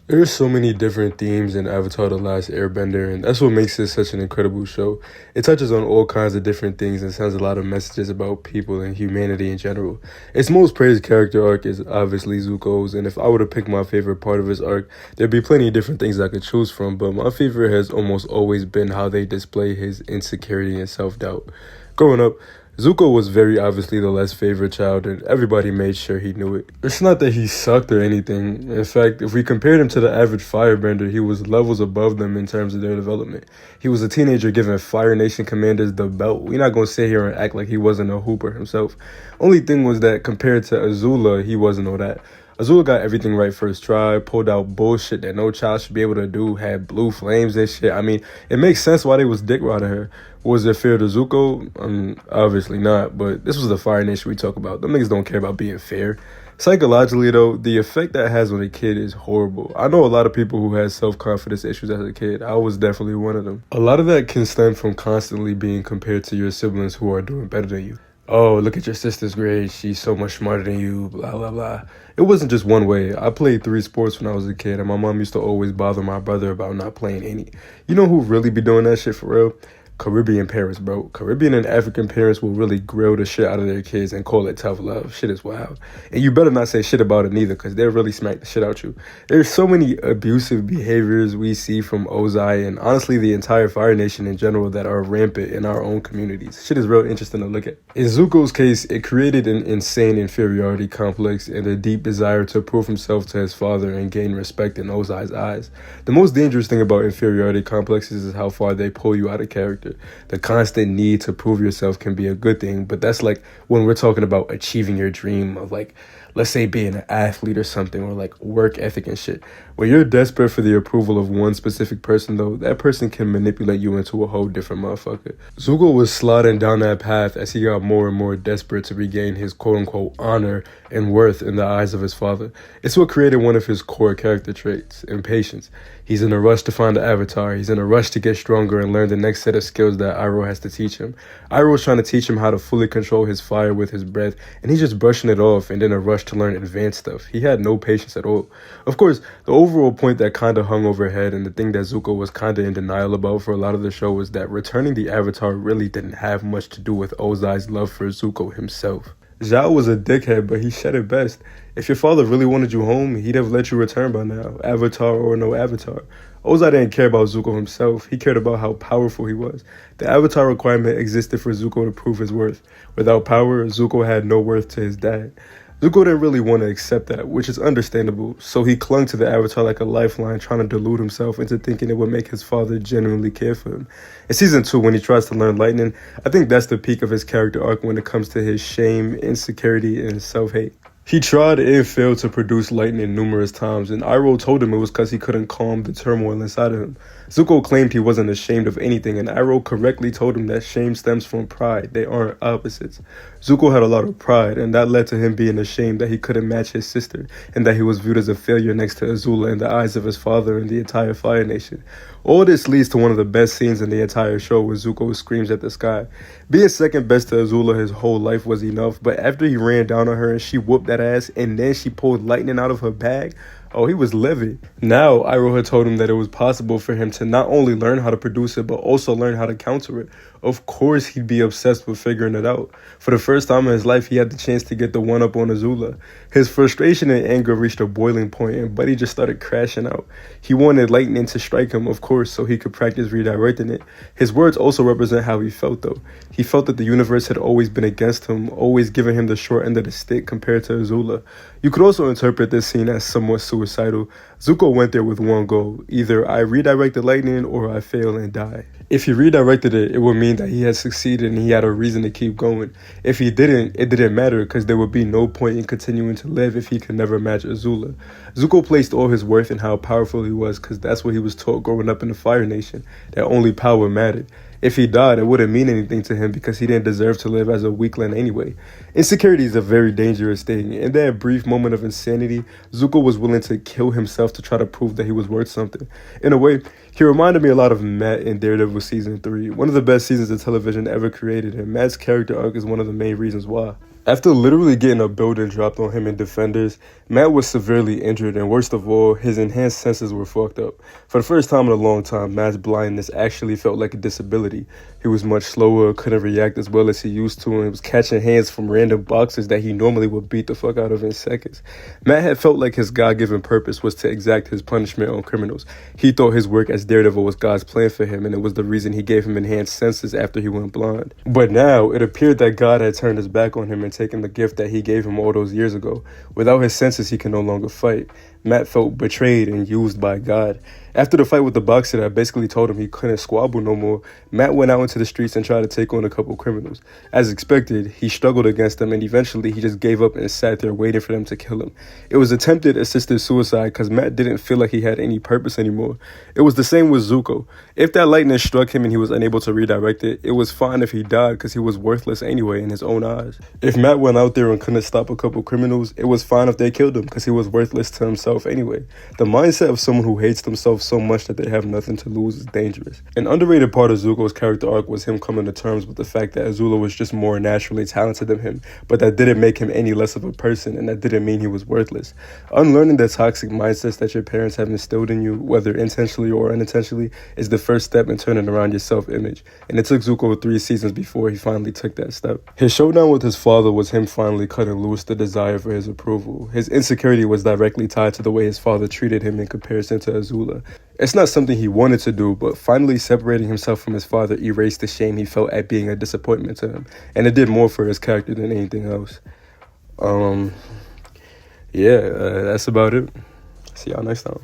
There's so many different themes in Avatar The Last Airbender, and that's what makes it such an incredible show. It touches on all kinds of different things and sends a lot of messages about people and humanity in general. Its most praised character arc is obviously Zuko's, and if I were to pick my favorite part of his arc, there'd be plenty of different things I could choose from, but my favorite has almost always been how they display his insecurity and self doubt. Growing up, Zuko was very obviously the less favorite child, and everybody made sure he knew it. It's not that he sucked or anything. In fact, if we compared him to the average firebender, he was levels above them in terms of their development. He was a teenager giving Fire Nation commanders the belt. We're not gonna sit here and act like he wasn't a hooper himself. Only thing was that compared to Azula, he wasn't all that. Azula got everything right first try, pulled out bullshit that no child should be able to do, had blue flames and shit. I mean, it makes sense why they was dick riding her. Was there fear to Zuko? Obviously not, but this was the Fire Nation we talk about. Them niggas don't care about being fair. Psychologically, though, the effect that has on a kid is horrible. I know a lot of people who had self-confidence issues as a kid. I was definitely one of them. A lot of that can stem from constantly being compared to your siblings who are doing better than you. Oh, look at your sister's grades. She's so much smarter than you, blah, blah, blah. It wasn't just one way. I played 3 sports when I was a kid, and my mom used to always bother my brother about not playing any. You know who really be doing that shit for real? Caribbean parents, bro. Caribbean and African parents will really grill the shit out of their kids and call it tough love. Shit is wild. And you better not say shit about it neither, because they'll really smack the shit out you. There's so many abusive behaviors we see from Ozai and honestly the entire Fire Nation in general that are rampant in our own communities. Shit is real interesting to look at. In Zuko's case, it created an insane inferiority complex and a deep desire to prove himself to his father and gain respect in Ozai's eyes. The most dangerous thing about inferiority complexes is how far they pull you out of character. The constant need to prove yourself can be a good thing, but that's like when we're talking about achieving your dream of, like, let's say being an athlete or something, or like work ethic and shit. When you're desperate for the approval of one specific person, though, that person can manipulate you into a whole different motherfucker. Zuko was sliding down that path as he got more and more desperate to regain his quote-unquote honor and worth in the eyes of his father. It's what created one of his core character traits, impatience. He's in a rush to find the Avatar. He's in a rush to get stronger and learn the next set of skills that Iroh has to teach him. Iroh's trying to teach him how to fully control his fire with his breath, and he's just brushing it off and in a rush to learn advanced stuff. He had no patience at all. Of course, the overall point that kind of hung overhead and the thing that Zuko was kind of in denial about for a lot of the show was that returning the Avatar really didn't have much to do with Ozai's love for Zuko himself. Zhao was a dickhead, but he said it best. If your father really wanted you home, he'd have let you return by now, Avatar or no Avatar. Ozai didn't care about Zuko himself. He cared about how powerful he was. The Avatar requirement existed for Zuko to prove his worth. Without power, Zuko had no worth to his dad. Zuko didn't really want to accept that, which is understandable, so he clung to the Avatar like a lifeline, trying to delude himself into thinking it would make his father genuinely care for him. In Season 2, when he tries to learn lightning, I think that's the peak of his character arc when it comes to his shame, insecurity, and self-hate. He tried and failed to produce lightning numerous times, and Iroh told him it was because he couldn't calm the turmoil inside of him. Zuko claimed he wasn't ashamed of anything, and Iroh correctly told him that shame stems from pride. They aren't opposites. Zuko had a lot of pride, and that led to him being ashamed that he couldn't match his sister, and that he was viewed as a failure next to Azula in the eyes of his father and the entire Fire Nation. All this leads to one of the best scenes in the entire show where Zuko screams at the sky. Being second best to Azula his whole life was enough, but after he ran down on her and she whooped that ass, and then she pulled lightning out of her bag, oh, he was livid. Now, Iroh had told him that it was possible for him to not only learn how to produce it, but also learn how to counter it. Of course, he'd be obsessed with figuring it out. For the first time in his life, he had the chance to get the one-up on Azula. His frustration and anger reached a boiling point, and Buddy just started crashing out. He wanted lightning to strike him, of course, so he could practice redirecting it. His words also represent how he felt, though. He felt that the universe had always been against him, always giving him the short end of the stick compared to Azula. You could also interpret this scene as somewhat suicidal. Zuko went there with one goal: either I redirect the lightning or I fail and die. If he redirected it, it would mean that he had succeeded and he had a reason to keep going. If he didn't, it didn't matter because there would be no point in continuing to live if he could never match Azula. Zuko placed all his worth in how powerful he was because that's what he was taught growing up in the Fire Nation, that only power mattered. If he died, it wouldn't mean anything to him because he didn't deserve to live as a weakling anyway. Insecurity is a very dangerous thing. In that brief moment of insanity, Zuko was willing to kill himself to try to prove that he was worth something. In a way, he reminded me a lot of Matt in Daredevil Season 3, one of the best seasons of television ever created, and Matt's character arc is one of the main reasons why. After literally getting a building dropped on him in Defenders, Matt was severely injured, and worst of all, his enhanced senses were fucked up. For the first time in a long time, Matt's blindness actually felt like a disability. He was much slower, couldn't react as well as he used to, and was catching hands from random boxers that he normally would beat the fuck out of in seconds. Matt had felt like his God-given purpose was to exact his punishment on criminals. He thought his work as Daredevil was God's plan for him, and it was the reason he gave him enhanced senses after he went blind. But now, it appeared that God had turned his back on him and taken the gift that he gave him all those years ago. Without his senses, he can no longer fight. Matt felt betrayed and used by God. After the fight with the boxer that basically told him he couldn't squabble no more, Matt went out into the streets and tried to take on a couple criminals. As expected, he struggled against them, and eventually he just gave up and sat there waiting for them to kill him. It was attempted assisted suicide because Matt didn't feel like he had any purpose anymore. It was the same with Zuko. If that lightning struck him and he was unable to redirect it, it was fine if he died because he was worthless anyway in his own eyes. If Matt went out there and couldn't stop a couple criminals, it was fine if they killed him because he was worthless to himself anyway. The mindset of someone who hates themselves so much that they have nothing to lose is dangerous. An underrated part of Zuko's character arc was him coming to terms with the fact that Azula was just more naturally talented than him, but that didn't make him any less of a person, and that didn't mean he was worthless. Unlearning the toxic mindsets that your parents have instilled in you, whether intentionally or unintentionally, is the first step in turning around your self-image, and it took Zuko 3 seasons before he finally took that step. His showdown with his father was him finally cutting loose the desire for his approval. His insecurity was directly tied to the way his father treated him in comparison to Azula. It's not something he wanted to do, but finally separating himself from his father erased the shame he felt at being a disappointment to him, and it did more for his character than anything else. Yeah, that's about it. See y'all next time.